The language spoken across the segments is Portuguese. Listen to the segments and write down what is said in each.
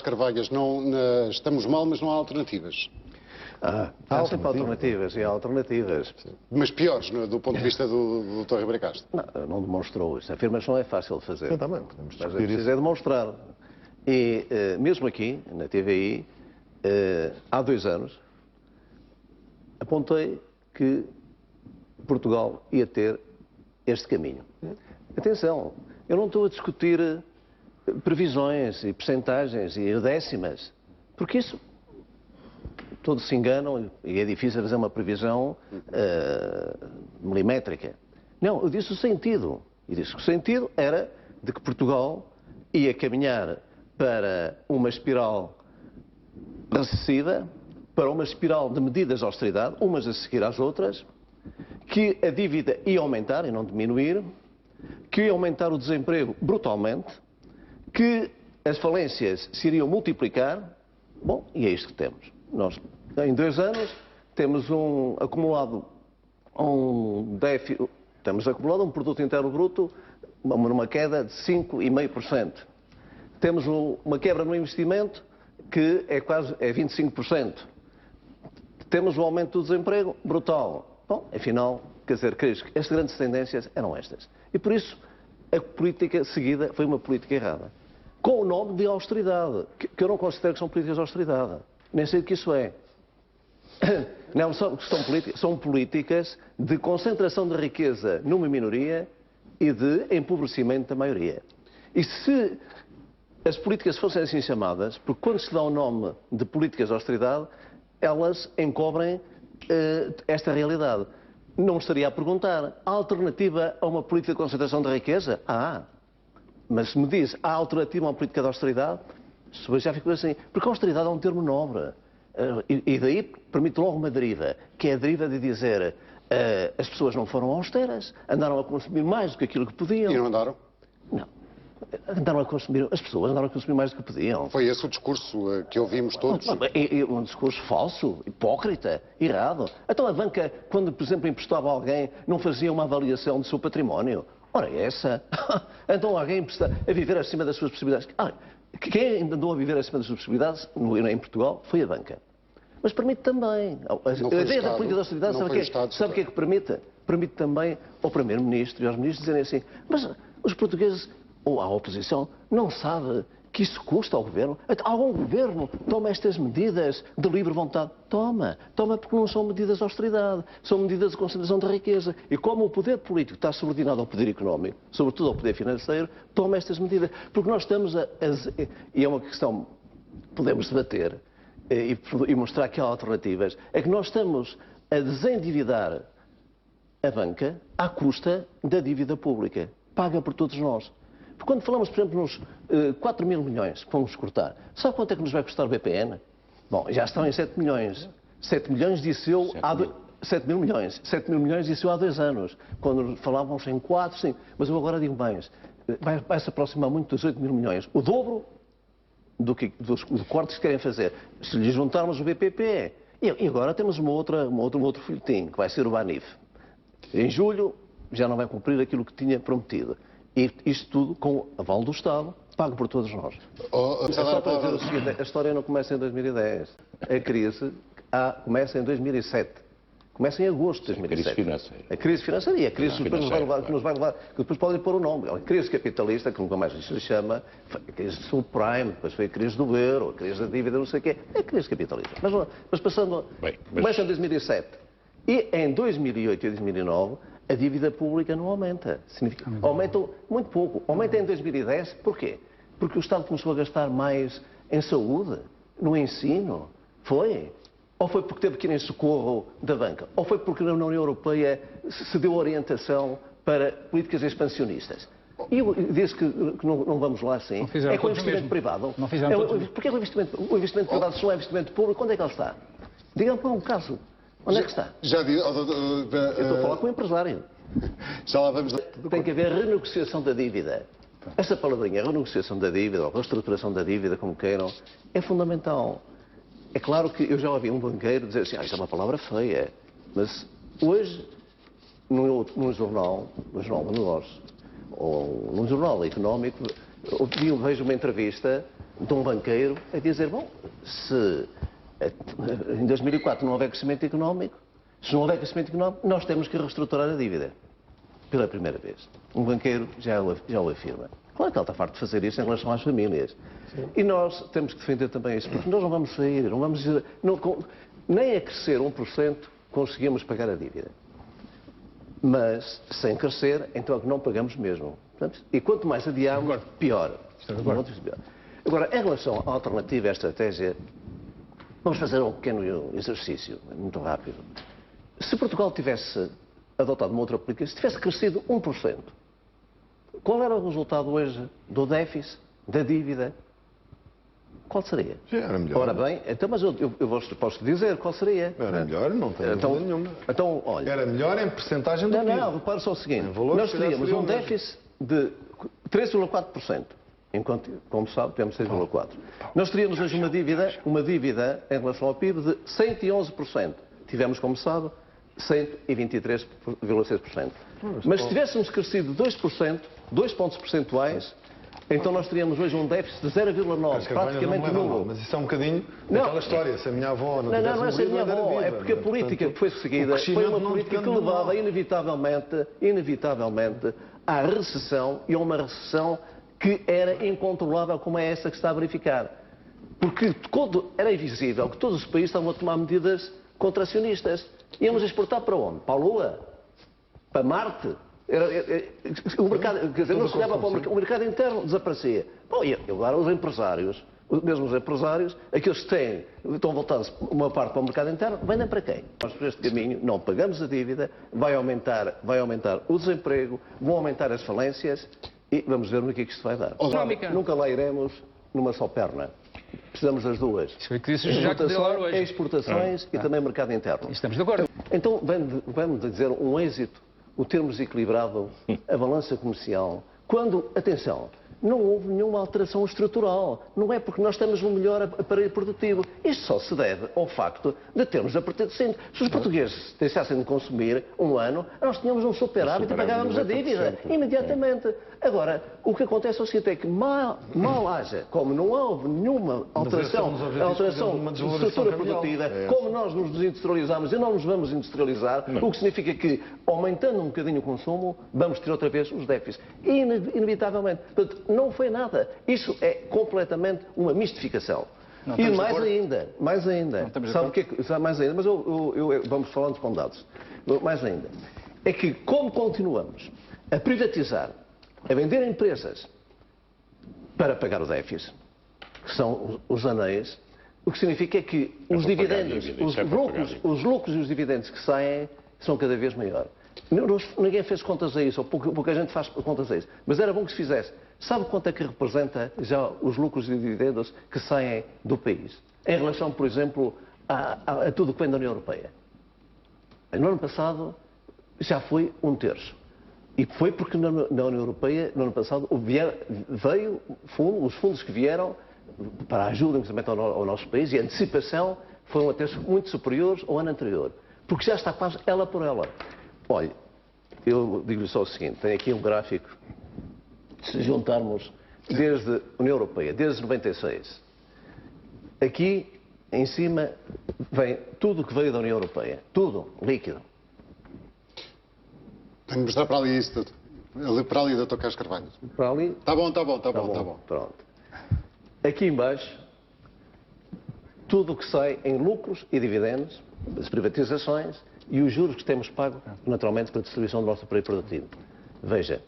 Carvalhas, estamos mal, mas não há alternativas. Há sempre alternativas e há alternativas. Mas piores, do ponto de vista do Dr. Ribeiro Castro. Não demonstrou isso. A afirmação é fácil de fazer. Sim, também podemos Mas é discutir preciso isso. demonstrar. E mesmo aqui, na TVI, há 2 anos, apontei que Portugal ia ter este caminho. Atenção, eu não estou a discutir previsões e percentagens e décimas, porque isso todos se enganam e é difícil fazer uma previsão milimétrica. Não, eu disse o sentido. E disse que o sentido era de que Portugal ia caminhar para uma espiral recessiva, para uma espiral de medidas de austeridade, umas a seguir às outras, que a dívida ia aumentar e não diminuir, que ia aumentar o desemprego brutalmente, que as falências se iriam multiplicar. Bom, e é isto que temos. Nós, em 2 anos, temos acumulado um produto interno bruto, numa queda de 5,5%. Temos uma quebra no investimento que é 25%. Temos um aumento do desemprego brutal. Bom, afinal, quer dizer, as grandes tendências eram estas. E por isso, a política seguida foi uma política errada. Com o nome de austeridade, que eu não considero que são políticas de austeridade. Nem sei o que isso é. Não, são políticas de concentração de riqueza numa minoria e de empobrecimento da maioria. E se as políticas fossem assim chamadas, porque quando se dá o nome de políticas de austeridade, elas encobrem esta realidade. Não me estaria a perguntar, há alternativa a uma política de concentração de riqueza? Mas se me diz, há alternativa a uma política de austeridade? Já fico assim, porque a austeridade é um termo nobre. E daí permite logo uma deriva, que é a deriva de dizer as pessoas não foram austeras, andaram a consumir mais do que aquilo que podiam. E não andaram? Não. As pessoas andaram a consumir mais do que podiam. Foi esse o discurso que ouvimos todos? Um discurso falso, hipócrita, errado. Então a banca, quando, por exemplo, emprestava a alguém, não fazia uma avaliação do seu património. Ora, essa. Então alguém empresta a viver acima das suas possibilidades. Quem andou a viver acima das suas possibilidades em Portugal foi a banca. Mas permite também. A ideia da política de austeridade, sabe o que é que permite? Permite também ao Primeiro-Ministro e aos ministros dizerem assim, mas os portugueses, ou a oposição, não sabe que isso custa ao governo? Algum governo toma estas medidas de livre vontade? Toma porque não são medidas de austeridade, são medidas de concentração de riqueza. E como o poder político está subordinado ao poder económico, sobretudo ao poder financeiro, toma estas medidas. Porque nós estamos e é uma questão que podemos debater e mostrar que há alternativas, é que nós estamos a desendividar a banca à custa da dívida pública, paga por todos nós. Porque quando falamos, por exemplo, nos 4 mil milhões que vamos cortar, sabe quanto é que nos vai custar o BPN? Bom, já estão em 7 milhões. 7 milhões disse eu há 7 mil milhões. 7 mil milhões disse eu há 2 anos. Quando falávamos em 4, 5. Mas eu agora digo mais. Vai se aproximar muito dos 8 mil milhões. O dobro dos cortes que querem fazer. Se lhes juntarmos o BPP. E agora temos um outro folhetim, que vai ser o BANIF. Em julho já não vai cumprir aquilo que tinha prometido. E isto tudo com o aval do Estado, pago por todos nós. Só para dizer o seguinte, a história não começa em 2010. A crise começa em 2007. Começa em agosto de 2007. A crise financeira e a crise que nos vai levar, que depois podem pôr o nome. A crise capitalista, que nunca mais se chama, a crise do subprime, depois foi a crise do euro, a crise da dívida, não sei o quê. É a crise capitalista. Mas passando... Começa em 2007. E em 2008 e 2009... a dívida pública não aumenta. Aumenta muito pouco. Aumenta em 2010. Porquê? Porque o Estado começou a gastar mais em saúde, no ensino. Foi? Ou foi porque teve que ir em socorro da banca? Ou foi porque na União Europeia se deu orientação para políticas expansionistas? E eu disse que não vamos lá assim. É com o investimento privado. Porque o investimento privado só é investimento público. Onde é que ele está? Diga-me por um caso. Onde é que está? Eu estou a falar com o empresário. Já lá vamos. Tem que haver renegociação da dívida. Essa palavrinha, renegociação da dívida, ou reestruturação da dívida, como queiram, é fundamental. É claro que eu já ouvi um banqueiro dizer assim, isso é uma palavra feia. Mas hoje, num jornal de negócios, ou num jornal económico, vejo uma entrevista de um banqueiro é dizer, bom, se em 2004 não houver crescimento económico, se não houver crescimento económico, nós temos que reestruturar a dívida. Pela primeira vez. Um banqueiro já o afirma. Claro que ele está farto de fazer isso em relação às famílias. Sim. E nós temos que defender também isso, porque nós não vamos sair, não vamos... nem a crescer 1% conseguimos pagar a dívida. Mas, sem crescer, então é que não pagamos mesmo. Portanto, e quanto mais adiamos, pior. Agora, em relação à alternativa e à estratégia, vamos fazer um pequeno exercício, muito rápido. Se Portugal tivesse adotado uma outra política, se tivesse crescido 1%, qual era o resultado hoje do déficit, da dívida? Qual seria? Já era melhor. Ora bem, então, mas eu posso dizer qual seria. Era melhor, não tenho dúvida nenhuma. Então, olha... Era melhor em percentagem do PIB. Não, repara só o seguinte. Nós teríamos um déficit de 3,4%. Enquanto, como sabe, temos 6,4%. Nós teríamos hoje uma dívida em relação ao PIB de 111%. Tivemos, como sabe, 123,6%. Mas se tivéssemos crescido 2%, 2 pontos percentuais, então nós teríamos hoje um déficit de 0,9, praticamente nulo. Mas isso é um bocadinho daquela história, se a minha avó não tivesse não é se a minha avó, é porque a política que foi seguida foi uma política que levava inevitavelmente à recessão, e a uma recessão que era incontrolável como é essa que se está a verificar. Porque era invisível que todos os países estavam a tomar medidas contracionistas. Íamos exportar para onde? Para a Lua? Para Marte? O mercado, quer dizer, não se olhava para o mercado interno, desaparecia. Bom, e agora os empresários, mesmo os empresários, aqueles que estão voltados uma parte para o mercado interno, vendem para quem? Nós, por este caminho, não pagamos a dívida, vai aumentar o desemprego, vão aumentar as falências e vamos ver no que é que isto vai dar. Nunca lá iremos numa só perna. Precisamos das duas. Isso foi o que disse o Jacques Delors hoje. Exportações e também mercado interno. Estamos de acordo. Então, vamos dizer, um êxito, o termos equilibrado, a balança comercial, quando, atenção, não houve nenhuma alteração estrutural. Não é porque nós temos um melhor aparelho produtivo. Isto só se deve ao facto de termos a partir de sempre. Se os portugueses deixassem de consumir um ano, nós tínhamos um superávit e pagávamos a dívida imediatamente. Agora, o que acontece é o seguinte, é que mal haja, como não houve nenhuma alteração de estrutura produtiva, como nós nos desindustrializamos e não nos vamos industrializar, o que significa que, aumentando um bocadinho o consumo, vamos ter outra vez os déficits. Inevitavelmente. Portanto, não foi nada. Isso é completamente uma mistificação. E mais ainda, sabe o que é mais ainda, mas vamos falando com dados. Mais ainda, é que como continuamos a privatizar, a vender empresas para pagar o déficit, que são os anéis, o que significa é que os dividendos, os lucros e os dividendos que saem são cada vez maiores. Ninguém fez contas a isso, ou pouca gente faz contas a isso. Mas era bom que se fizesse. Sabe quanto é que representa já os lucros e dividendos que saem do país? Em relação, por exemplo, a tudo o que vem da União Europeia. No ano passado já foi 1/3. E foi porque na União Europeia, no ano passado, veio os fundos que vieram para a ajuda ao nosso país e a antecipação foram até muito superiores ao ano anterior. Porque já está quase ela por ela. Olha, eu digo-lhe só o seguinte, tem aqui um gráfico, se juntarmos desde a União Europeia, desde 96, aqui em cima vem tudo o que veio da União Europeia, tudo, líquido. Tenho de mostrar para ali isso, para ali, Dr. Carlos Carvalho. Para ali? Está bom. Pronto. Aqui embaixo, tudo o que sai em lucros e dividendos, as privatizações e os juros que temos pago, naturalmente, para a distribuição do nosso aparelho produtivo. Veja,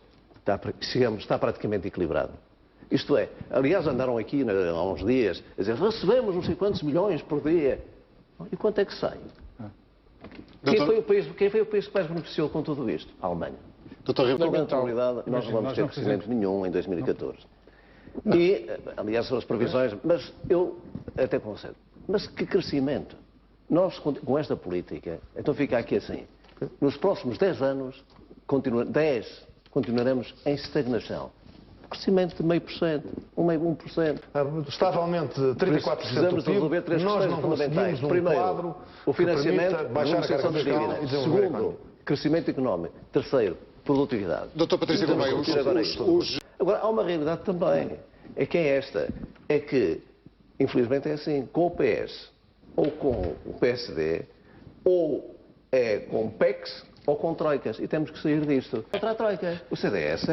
está praticamente equilibrado. Isto é, aliás, andaram aqui há uns dias a dizer, recebemos não sei quantos milhões por dia. E quanto é que sai? Quem foi o país que mais beneficiou com tudo isto? A Alemanha. Na atualidade, nós não vamos ter crescimento nenhum em 2014. E, aliás, são as previsões, mas eu até concedo. Mas que crescimento? Nós, com esta política, então fica aqui assim, nos próximos 10 anos, continuaremos em estagnação. Crescimento de 0,5%, 1%. Estavelmente 34% precisamos do PIB, resolver três nós questões não fundamentais. conseguimos Primeiro, quadro o financiamento, que baixar a carga das fiscal dívidas. e desenvolver a Segundo, economia. crescimento económico. Terceiro, produtividade. Doutor Patrício Gouveia, Agora, há uma realidade também, é que é esta. É que, infelizmente é assim, com o PS ou com o PSD, ou é com PECs ou com troicas. E temos que sair disto. Contra a troika. O CDS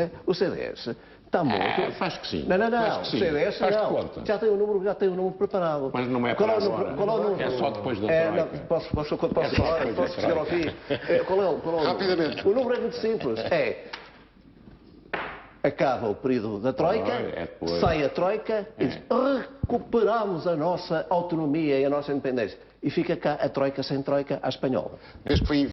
está muito... Faz que sim. Não. Faz que O sim. CDS Faz de não. conta. Já tem o número preparado. Mas não é Qual para é o número? agora. Qual é o número? É só depois da Não, troika. posso depois da chegar ao fim? Qual é o número? Rapidamente. O número é muito simples. Acaba o período da Troika, depois. sai a Troika e diz, recuperamos a nossa autonomia e a nossa independência. E fica cá a Troika sem Troika à espanhola. Desde que foi